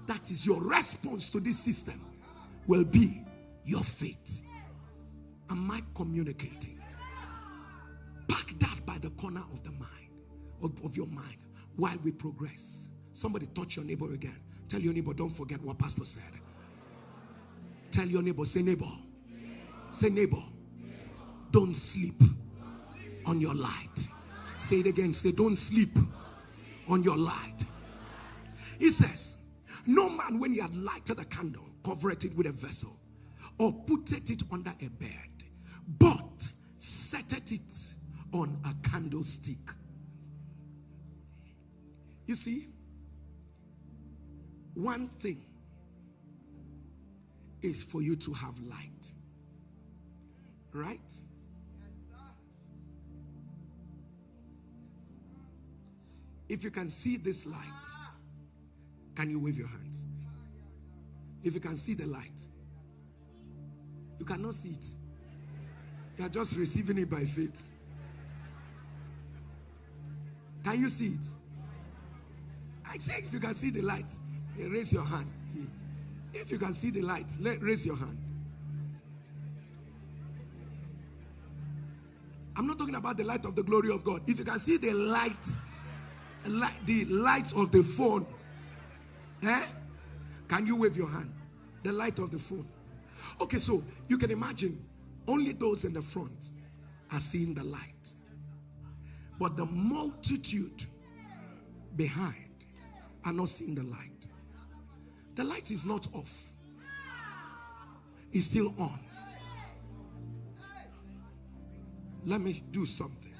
that is your response to this system will be your faith. Am I communicating? Pack that by the corner of the mind, of your mind, while we progress. Somebody touch your neighbor again. Tell your neighbor, don't forget what pastor said. Tell your neighbor, say neighbor. Say neighbor. Don't sleep on your light. Say it again. Say don't sleep on your light. He says, no man when he had lighted a candle, covered it with a vessel, or putteth it under a bed, but setteth it on a candlestick. You see, one thing is for you to have light, right? If you can see this light, can you wave your hands? If you can see the light, you cannot see it. You are just receiving it by faith. Can you see it? I say if you can see the light, raise your hand. If you can see the light, raise your hand. I'm not talking about the light of the glory of God. If you can see the light of the phone, can you wave your hand? The light of the phone. Okay, so you can imagine only those in the front are seeing the light, but the multitude behind are not seeing the light. The light is not off, it's still on. Let me do something.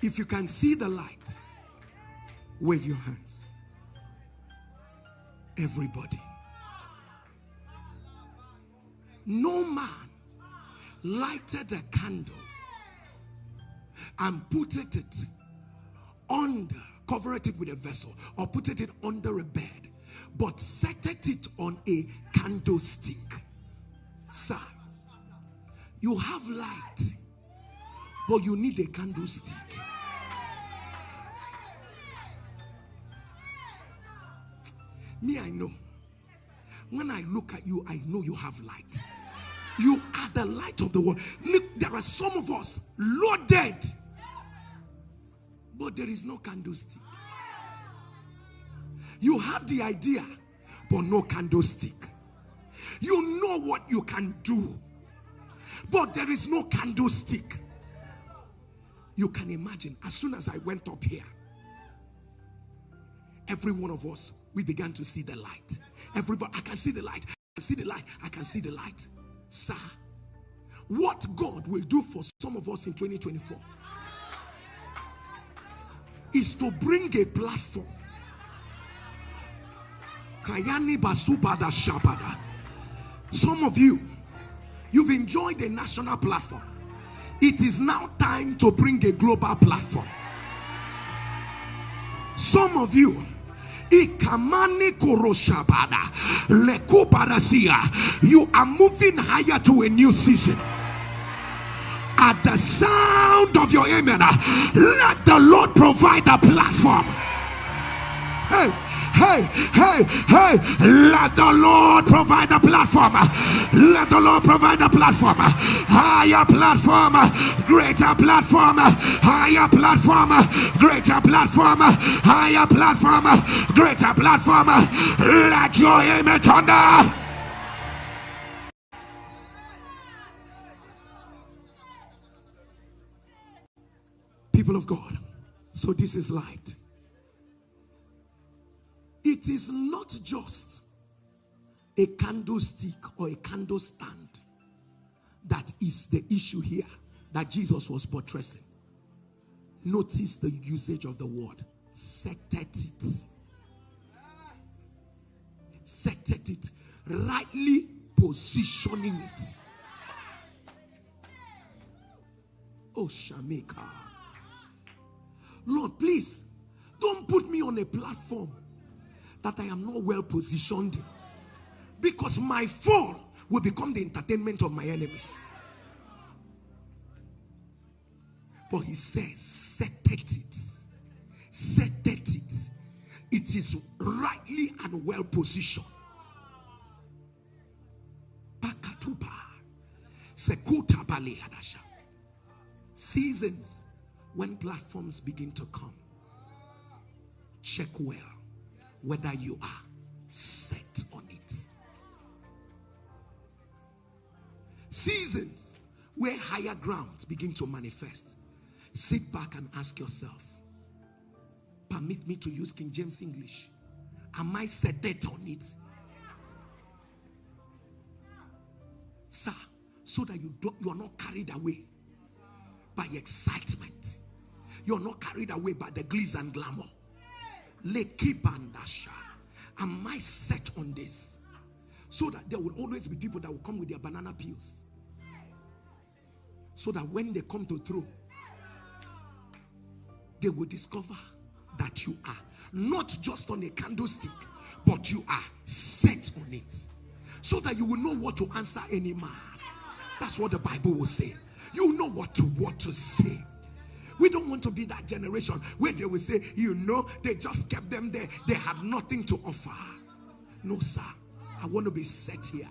If you can see the light, wave your hands. Everybody. No man lighted a candle and put it under, covered it with a vessel, or put it under a bed, but set it on a candlestick. Sir, you have light, but you need a candlestick. Me, I know. When I look at you, I know you have light. You are the light of the world. Look, there are some of us loaded, but there is no candlestick. You have the idea, but no candlestick. You know what you can do, but there is no candlestick. You can imagine, as soon as I went up here, every one of us, we began to see the light. Everybody, I can see the light. I can see the light. I can see the light. Sir, what God will do for some of us in 2024 is to bring a platform. Some of you, you've enjoyed a national platform. It is now time to bring a global platform. Some of you, you are moving higher to a new season. At the sound of your amen, let the Lord provide a platform. Hey, let the Lord provide a platform. Let the Lord provide a platform. Higher platform, greater platform, higher platform, greater platform, higher platform, greater platform. Let your amen thunder. People of God, so this is light. It is not just a candlestick or a candle stand that is the issue here that Jesus was portraying. Notice the usage of the word. Setted it. Setted it. Rightly positioning it. Oh, Shamika. Lord, please, don't put me on a platform that I am not well positioned in, because my fall will become the entertainment of my enemies. But he says, settled it. Settled it. It is rightly and well positioned. Pakatuba. Sekuta baleadasha. Seasons when platforms begin to come, check well whether you are set on it. Seasons where higher grounds begin to manifest, sit back and ask yourself, permit me to use King James English, am I set on it? Sir, so that you are not carried away by excitement. You're not carried away by the glitz and glamour. Am I set on this? So that there will always be people that will come with their banana peels. So that when they come to throw, they will discover that you are not just on a candlestick, but you are set on it. So that you will know what to answer any man. That's what the Bible will say. You know what to say. We don't want to be that generation where they will say, you know, they just kept them there. They had nothing to offer. No, sir. I want to be set here.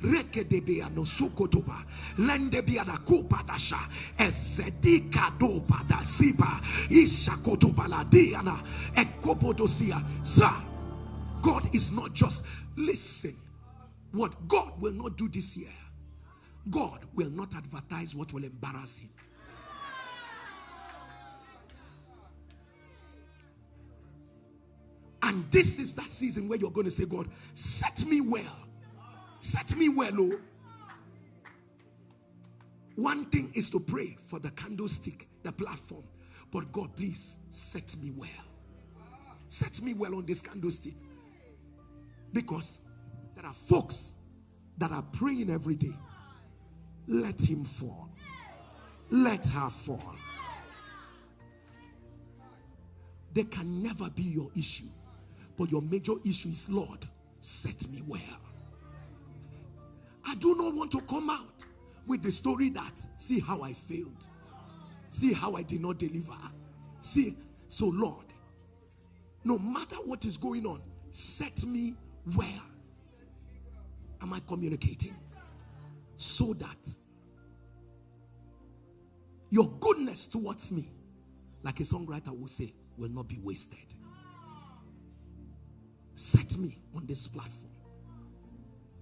Rekedebea no sukotoba lendebea da kupadasha ezedika do padasiba ishakotobala diana ekopodosia. Sir, God is not just, listen, what God will not do this year, God will not advertise what will embarrass him. And this is that season where you're going to say, God, set me well. Set me well, oh. One thing is to pray for the candlestick, the platform. But God, please, set me well. Set me well on this candlestick. Because there are folks that are praying every day. Let him fall. Let her fall. They can never be your issue. But your major issue is, Lord, set me well. I do not want to come out with the story that, see how I failed. See how I did not deliver. See, so Lord, no matter what is going on, set me well. Am I communicating? So that your goodness towards me, like a songwriter will say, will not be wasted. Set me on this platform.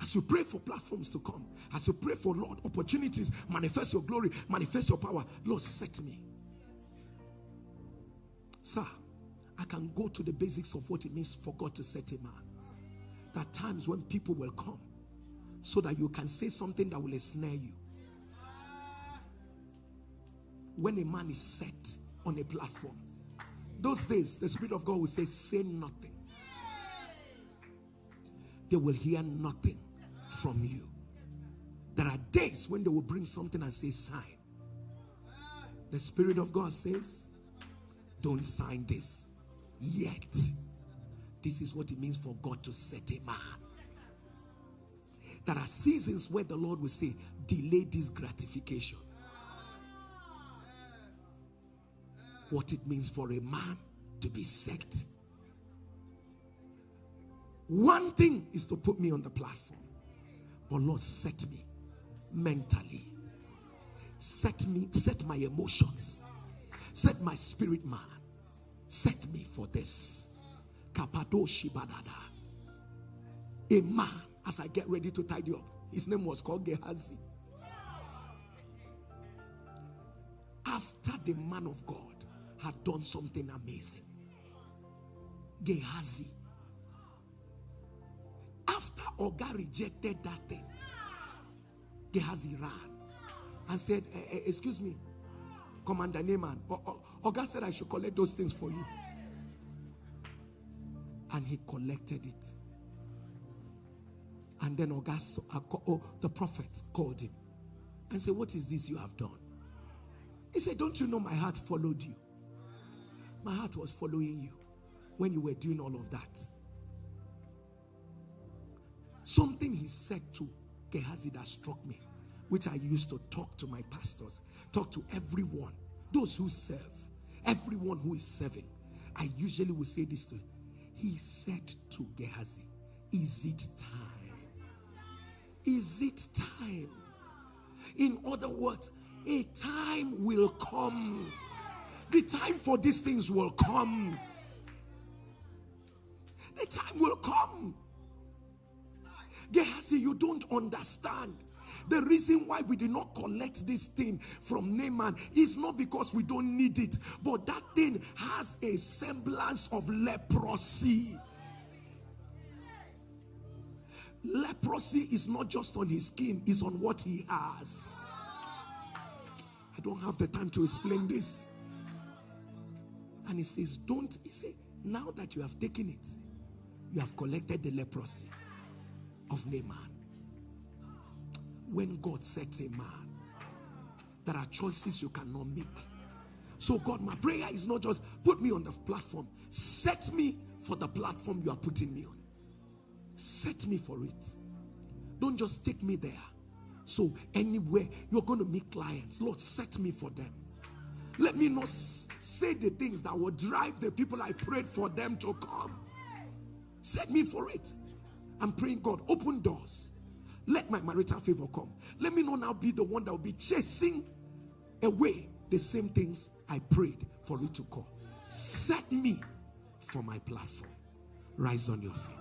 As you pray for platforms to come, as you pray for, Lord, opportunities, manifest your glory, manifest your power, Lord, set me. Sir, I can go to the basics of what it means for God to set a man. There are times when people will come so that you can say something that will ensnare you. When a man is set on a platform, those days the Spirit of God will say nothing. They will hear nothing from you. There are days when they will bring something and say sign. The Spirit of God says, don't sign this yet. This is what it means for God to set a man. There are seasons where the Lord will say, delay this gratification. What it means for a man to be set. One thing is to put me on the platform. But Lord, set me mentally. Set my emotions. Set my spirit man. Set me for this. Kapadoshi badada. A man, as I get ready to tidy up, his name was called Gehazi. After the man of God had done something amazing, Gehazi, after Oga rejected that thing, Gehazi ran and said, excuse me, Commander Naaman, Oga said I should collect those things for you. And he collected it. And then the prophet called him and said, what is this you have done? He said, don't you know my heart followed you? My heart was following you when you were doing all of that. Something he said to Gehazi that struck me, which I used to talk to my pastors, talk to everyone, those who serve, everyone who is serving. I usually will say this to him. He said to Gehazi, is it time? Is it time? In other words, a time will come. The time for these things will come. The time will come. Gehazi, you don't understand. The reason why we did not collect this thing from Naaman is not because we don't need it, but that thing has a semblance of leprosy. Leprosy is not just on his skin, it's on what he has. I don't have the time to explain this. And he says, he said, now that you have taken it, you have collected the leprosy of Naaman. When God sets a man, there are choices you cannot make. So God, my prayer is not just put me on the platform. Set me for the platform you are putting me on. Set me for it. Don't just take me there. So anywhere you're going to meet clients, Lord, set me for them. Let me not say the things that will drive the people I prayed for them to come. Set me for it. I'm praying, God, open doors. Let my marital favor come. Let me not now be the one that will be chasing away the same things I prayed for it to come. Set me for my platform. Rise on your feet.